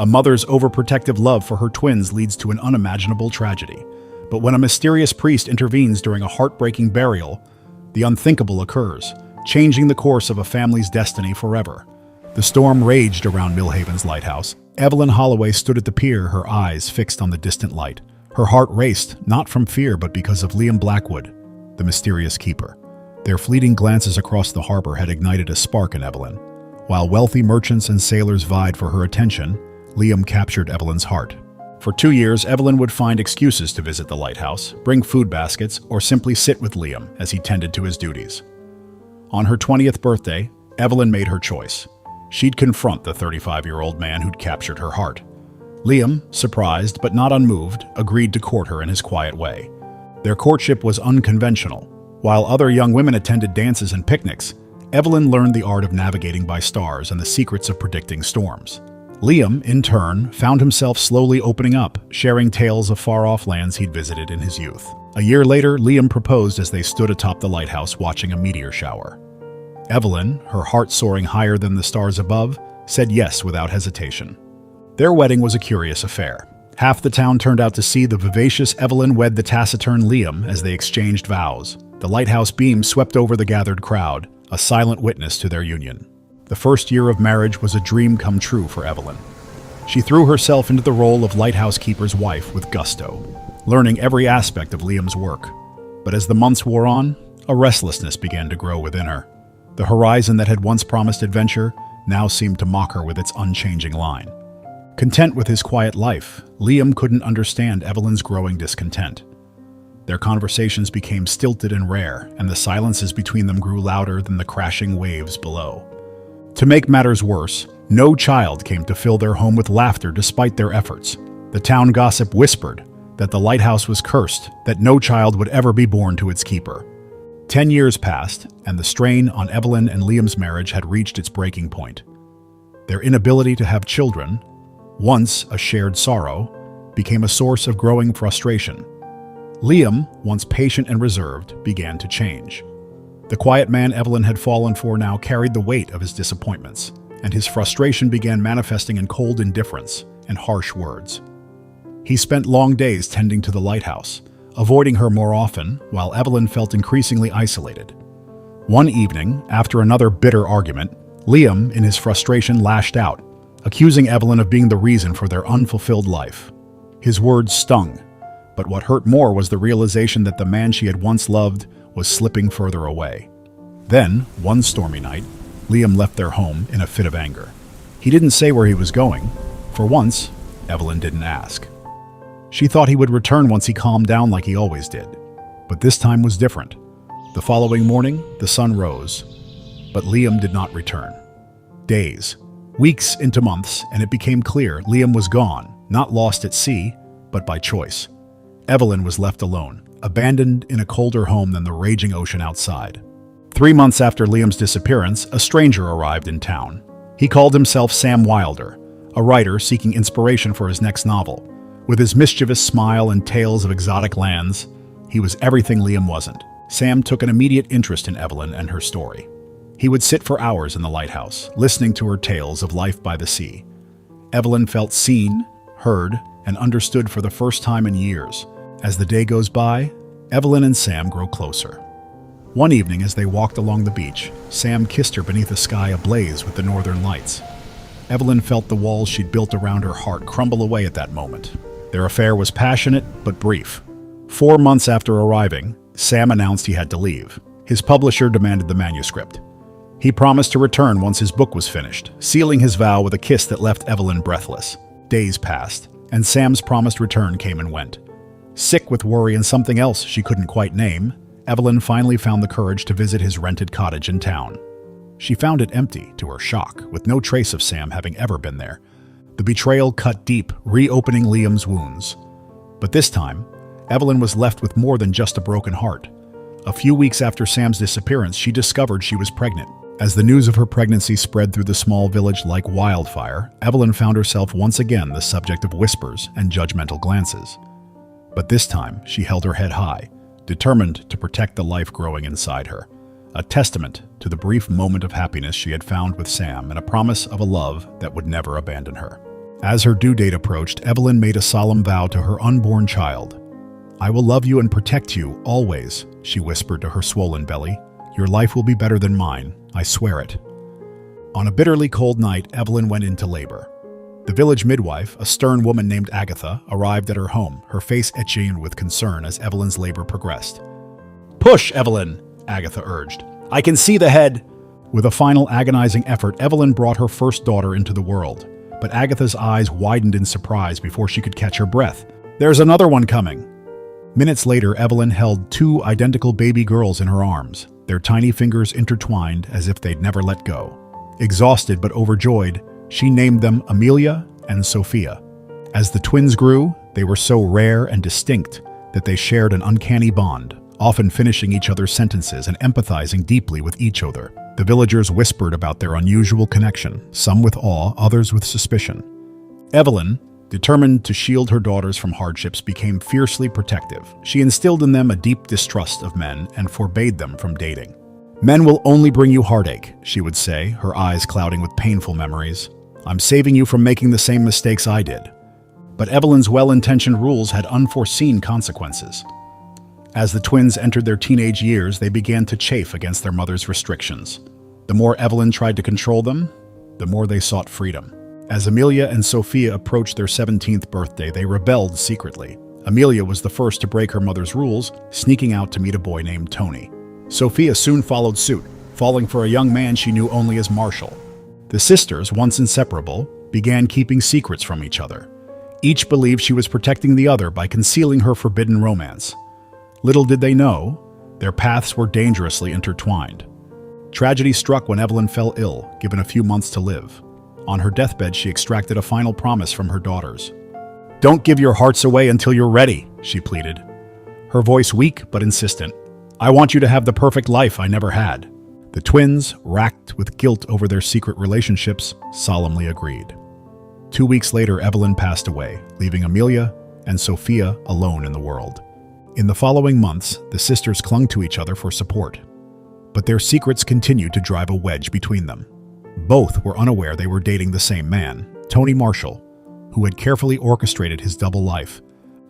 A mother's overprotective love for her twins leads to an unimaginable tragedy. But when a mysterious priest intervenes during a heartbreaking burial, the unthinkable occurs, changing the course of a family's destiny forever. The storm raged around Millhaven's lighthouse. Evelyn Holloway stood at the pier, her eyes fixed on the distant light. Her heart raced, not from fear but because of Liam Blackwood, the mysterious keeper. Their fleeting glances across the harbor had ignited a spark in Evelyn. While wealthy merchants and sailors vied for her attention, Liam captured Evelyn's heart. For 2 years, Evelyn would find excuses to visit the lighthouse, bring food baskets, or simply sit with Liam as he tended to his duties. On her 20th birthday, Evelyn made her choice. She'd confront the 35-year-old man who'd captured her heart. Liam, surprised but not unmoved, agreed to court her in his quiet way. Their courtship was unconventional. While other young women attended dances and picnics, Evelyn learned the art of navigating by stars and the secrets of predicting storms. Liam, in turn, found himself slowly opening up, sharing tales of far-off lands he'd visited in his youth. A year later, Liam proposed as they stood atop the lighthouse watching a meteor shower. Evelyn, her heart soaring higher than the stars above, said yes without hesitation. Their wedding was a curious affair. Half the town turned out to see the vivacious Evelyn wed the taciturn Liam as they exchanged vows. The lighthouse beam swept over the gathered crowd, a silent witness to their union. The first year of marriage was a dream come true for Evelyn. She threw herself into the role of lighthouse keeper's wife with gusto, learning every aspect of Liam's work. But as the months wore on, a restlessness began to grow within her. The horizon that had once promised adventure now seemed to mock her with its unchanging line. Content with his quiet life, Liam couldn't understand Evelyn's growing discontent. Their conversations became stilted and rare, and the silences between them grew louder than the crashing waves below. To make matters worse, no child came to fill their home with laughter despite their efforts. The town gossip whispered that the lighthouse was cursed, that no child would ever be born to its keeper. 10 years passed, and the strain on Evelyn and Liam's marriage had reached its breaking point. Their inability to have children, once a shared sorrow, became a source of growing frustration. Liam, once patient and reserved, began to change. The quiet man Evelyn had fallen for now carried the weight of his disappointments, and his frustration began manifesting in cold indifference and harsh words. He spent long days tending to the lighthouse, avoiding her more often, while Evelyn felt increasingly isolated. One evening, after another bitter argument, Liam, in his frustration, lashed out, accusing Evelyn of being the reason for their unfulfilled life. His words stung, but what hurt more was the realization that the man she had once loved was slipping further away. Then, one stormy night, Liam left their home in a fit of anger. He didn't say where he was going. For once, Evelyn didn't ask. She thought he would return once he calmed down like he always did. But this time was different. The following morning, the sun rose, but Liam did not return. Days, weeks into months, and it became clear Liam was gone, not lost at sea, but by choice. Evelyn was left alone, abandoned in a colder home than the raging ocean outside. 3 months after Liam's disappearance, a stranger arrived in town. He called himself Sam Wilder, a writer seeking inspiration for his next novel. With his mischievous smile and tales of exotic lands, he was everything Liam wasn't. Sam took an immediate interest in Evelyn and her story. He would sit for hours in the lighthouse, listening to her tales of life by the sea. Evelyn felt seen, heard, and understood for the first time in years. As the day goes by, Evelyn and Sam grow closer. One evening, as they walked along the beach, Sam kissed her beneath a sky ablaze with the northern lights. Evelyn felt the walls she'd built around her heart crumble away at that moment. Their affair was passionate but brief. 4 months after arriving, Sam announced he had to leave. His publisher demanded the manuscript. He promised to return once his book was finished, sealing his vow with a kiss that left Evelyn breathless. Days passed, and Sam's promised return came and went. Sick with worry and something else she couldn't quite name, Evelyn finally found the courage to visit his rented cottage in town. She found it empty, to her shock, with no trace of Sam having ever been there. The betrayal cut deep, reopening Liam's wounds. But this time, Evelyn was left with more than just a broken heart. A few weeks after Sam's disappearance, she discovered she was pregnant. As the news of her pregnancy spread through the small village like wildfire, Evelyn found herself once again the subject of whispers and judgmental glances. But this time, she held her head high, determined to protect the life growing inside her, a testament to the brief moment of happiness she had found with Sam and a promise of a love that would never abandon her. As her due date approached, Evelyn made a solemn vow to her unborn child. "I will love you and protect you, always," she whispered to her swollen belly. "Your life will be better than mine, I swear it." On a bitterly cold night, Evelyn went into labor. The village midwife, a stern woman named Agatha, arrived at her home, her face etching with concern as Evelyn's labor progressed. "Push, Evelyn," Agatha urged. "I can see the head." With a final agonizing effort, Evelyn brought her first daughter into the world. But Agatha's eyes widened in surprise before she could catch her breath. "There's another one coming." Minutes later, Evelyn held two identical baby girls in her arms, their tiny fingers intertwined as if they'd never let go. Exhausted but overjoyed, she named them Amelia and Sophia. As the twins grew, they were so rare and distinct that they shared an uncanny bond, often finishing each other's sentences and empathizing deeply with each other. The villagers whispered about their unusual connection, some with awe, others with suspicion. Evelyn, determined to shield her daughters from hardships, became fiercely protective. She instilled in them a deep distrust of men and forbade them from dating. "Men will only bring you heartache," she would say, her eyes clouding with painful memories. "I'm saving you from making the same mistakes I did." But Evelyn's well-intentioned rules had unforeseen consequences. As the twins entered their teenage years, they began to chafe against their mother's restrictions. The more Evelyn tried to control them, the more they sought freedom. As Amelia and Sophia approached their 17th birthday, they rebelled secretly. Amelia was the first to break her mother's rules, sneaking out to meet a boy named Tony. Sophia soon followed suit, falling for a young man she knew only as Marshall. The sisters, once inseparable, began keeping secrets from each other. Each believed she was protecting the other by concealing her forbidden romance. Little did they know, their paths were dangerously intertwined. Tragedy struck when Evelyn fell ill, given a few months to live. On her deathbed, she extracted a final promise from her daughters. "Don't give your hearts away until you're ready," she pleaded. Her voice weak but insistent. "I want you to have the perfect life I never had." The twins, racked with guilt over their secret relationships, solemnly agreed. 2 weeks later, Evelyn passed away, leaving Amelia and Sophia alone in the world. In the following months, the sisters clung to each other for support. But their secrets continued to drive a wedge between them. Both were unaware they were dating the same man, Tony Marshall, who had carefully orchestrated his double life.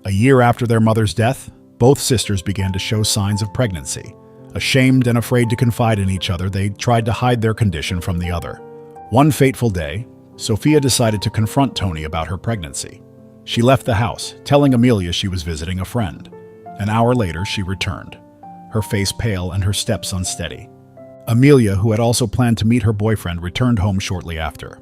A year after their mother's death, both sisters began to show signs of pregnancy. Ashamed and afraid to confide in each other, they tried to hide their condition from the other. One fateful day, Sophia decided to confront Tony about her pregnancy. She left the house, telling Amelia she was visiting a friend. An hour later, she returned, her face pale and her steps unsteady. Amelia, who had also planned to meet her boyfriend, returned home shortly after.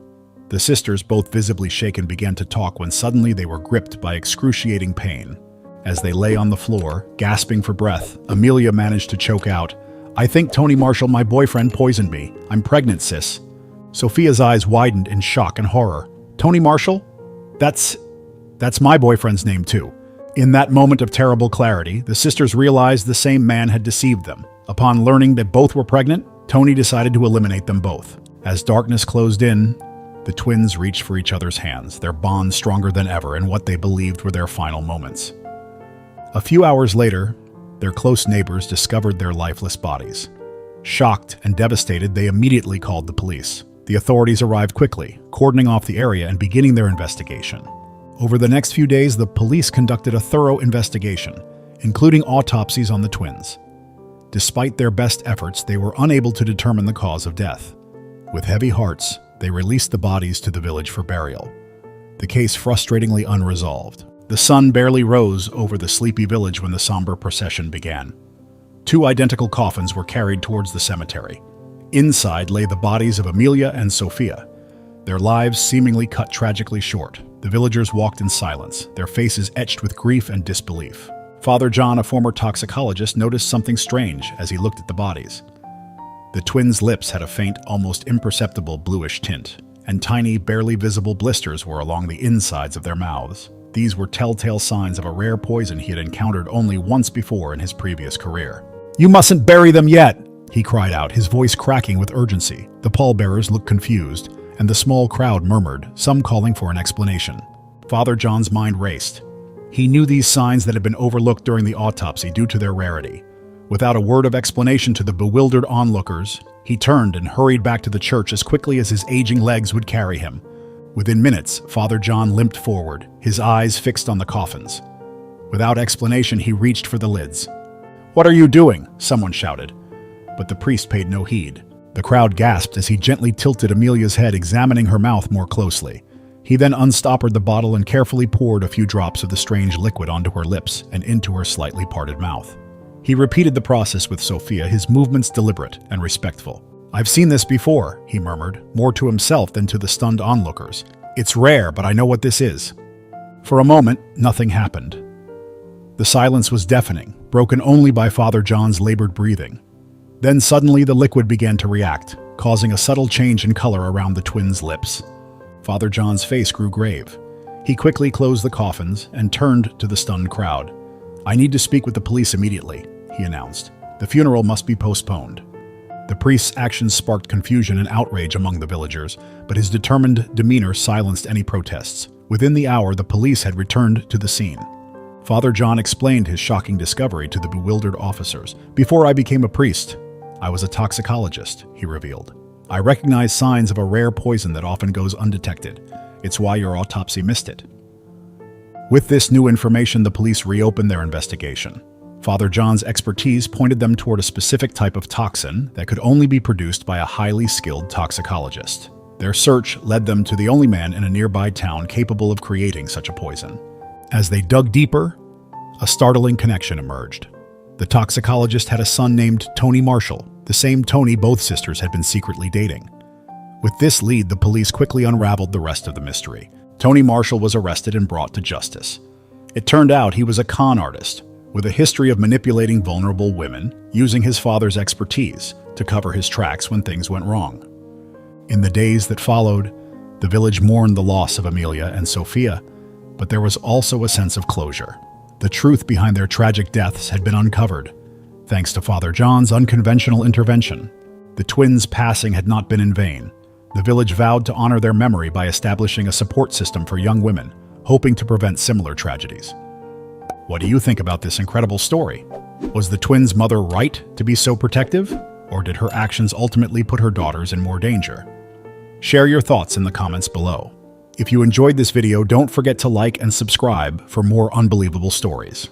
The sisters, both visibly shaken, began to talk when suddenly they were gripped by excruciating pain. As they lay on the floor, gasping for breath, Amelia managed to choke out, "I think Tony Marshall, my boyfriend, poisoned me. I'm pregnant, sis." Sophia's eyes widened in shock and horror. "Tony Marshall? That's my boyfriend's name too." In that moment of terrible clarity, the sisters realized the same man had deceived them. Upon learning that both were pregnant, Tony decided to eliminate them both. As darkness closed in, the twins reached for each other's hands, their bond stronger than ever in what they believed were their final moments. A few hours later, their close neighbors discovered their lifeless bodies. Shocked and devastated, they immediately called the police. The authorities arrived quickly, cordoning off the area and beginning their investigation. Over the next few days, the police conducted a thorough investigation, including autopsies on the twins. Despite their best efforts, they were unable to determine the cause of death. With heavy hearts, they released the bodies to the village for burial, the case frustratingly unresolved. The sun barely rose over the sleepy village when the somber procession began. Two identical coffins were carried towards the cemetery. Inside lay the bodies of Amelia and Sophia, their lives seemingly cut tragically short. The villagers walked in silence, their faces etched with grief and disbelief. Father John, a former toxicologist, noticed something strange as he looked at the bodies. The twins' lips had a faint, almost imperceptible bluish tint, and tiny, barely visible blisters were along the insides of their mouths. These were telltale signs of a rare poison he had encountered only once before in his previous career. "You mustn't bury them yet!" he cried out, his voice cracking with urgency. The pallbearers looked confused, and the small crowd murmured, some calling for an explanation. Father John's mind raced. He knew these signs that had been overlooked during the autopsy due to their rarity. Without a word of explanation to the bewildered onlookers, he turned and hurried back to the church as quickly as his aging legs would carry him. Within minutes, Father John limped forward, his eyes fixed on the coffins. Without explanation, he reached for the lids. "What are you doing?" someone shouted. But the priest paid no heed. The crowd gasped as he gently tilted Amelia's head, examining her mouth more closely. He then unstoppered the bottle and carefully poured a few drops of the strange liquid onto her lips and into her slightly parted mouth. He repeated the process with Sophia, his movements deliberate and respectful. "I've seen this before," he murmured, more to himself than to the stunned onlookers. "It's rare, but I know what this is." For a moment, nothing happened. The silence was deafening, broken only by Father John's labored breathing. Then suddenly the liquid began to react, causing a subtle change in color around the twins' lips. Father John's face grew grave. He quickly closed the coffins and turned to the stunned crowd. "I need to speak with the police immediately," he announced. "The funeral must be postponed." The priest's actions sparked confusion and outrage among the villagers, but his determined demeanor silenced any protests. Within the hour, the police had returned to the scene. Father John explained his shocking discovery to the bewildered officers. "Before I became a priest, I was a toxicologist," he revealed. "I recognized signs of a rare poison that often goes undetected. It's why your autopsy missed it." With this new information, the police reopened their investigation. Father John's expertise pointed them toward a specific type of toxin that could only be produced by a highly skilled toxicologist. Their search led them to the only man in a nearby town capable of creating such a poison. As they dug deeper, a startling connection emerged. The toxicologist had a son named Tony Marshall, the same Tony both sisters had been secretly dating. With this lead, the police quickly unraveled the rest of the mystery. Tony Marshall was arrested and brought to justice. It turned out he was a con artist, with a history of manipulating vulnerable women, using his father's expertise to cover his tracks when things went wrong. In the days that followed, the village mourned the loss of Amelia and Sophia, but there was also a sense of closure. The truth behind their tragic deaths had been uncovered, thanks to Father John's unconventional intervention. The twins' passing had not been in vain. The village vowed to honor their memory by establishing a support system for young women, hoping to prevent similar tragedies. What do you think about this incredible story? Was the twins' mother right to be so protective, or did her actions ultimately put her daughters in more danger? Share your thoughts in the comments below. If you enjoyed this video, don't forget to like and subscribe for more unbelievable stories.